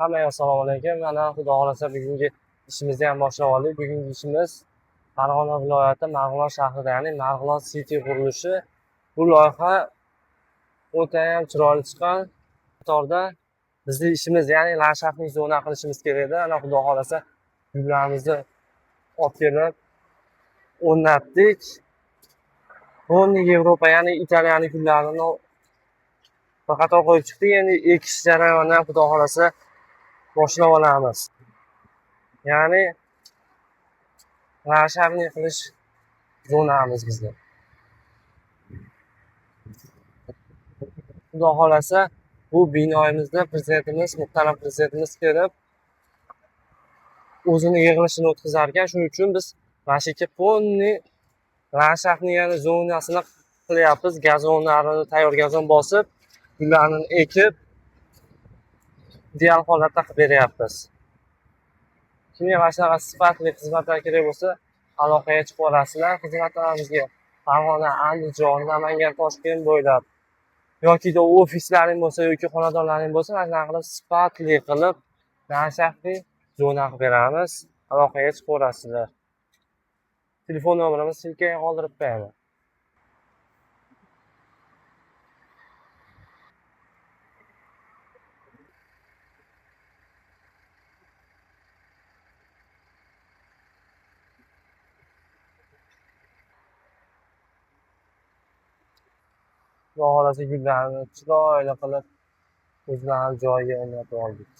Hammaga assalomu alaykum. Mana xudo xolasa bugungi ishimizni ham boshlab oldik. Bugungi ishimiz Farg'ona viloyati Marg'ilon shahrida, ya'ni Marg'ilon City qurilishi. Bu loyiha o'ta ham chiroyli chiqqan. Qatorda bizning ishimiz, ya'ni landshaftni zona qilishimiz kerak edi. Ana xudo xolasa gullarimizni olib kelib o'rnatdik. Bonni Yevropa, ya'ni Italiyani gullarini bir qator qo'yib chiqdik. Endi ekish jarayonini ham xudo xolasa boshlab olamiz. Ya'ni landshaftni qilish zonamiz bizni. Xudo xolasa bu binoyimizda prezidentimiz, muhtaram prezidentimiz kelib o'zini yig'ilishini o'tkazar ekan. Shuning uchun biz mana shu yerga ponni landshaftni yana zonasini qilyapmiz. Gazonlarini, tayyor gazon bosib, gullarni ekib, ideal holatda qilib beryapmiz. Kimga mana shunaqa sifatli xizmatlar kerak bo'lsa, aloqaga chiqib olasizlar. Xizmatlarimizga Farg'ona, Andijon, Namangan, Toshkent bo'ylab yoki ofislaring bo'lsa yoki xonadonlaring bo'lsa, mana shunaqa qilib sifatli qilib landshaftli zona qilib beramiz. Aloqaga chiqib olasizlar. Telefon nomerimiz silkaga qoldirib qo'yaman. Xudo xolasa gullarni chiroyli qilib o'zlarini joyiga o'rnatib oldik.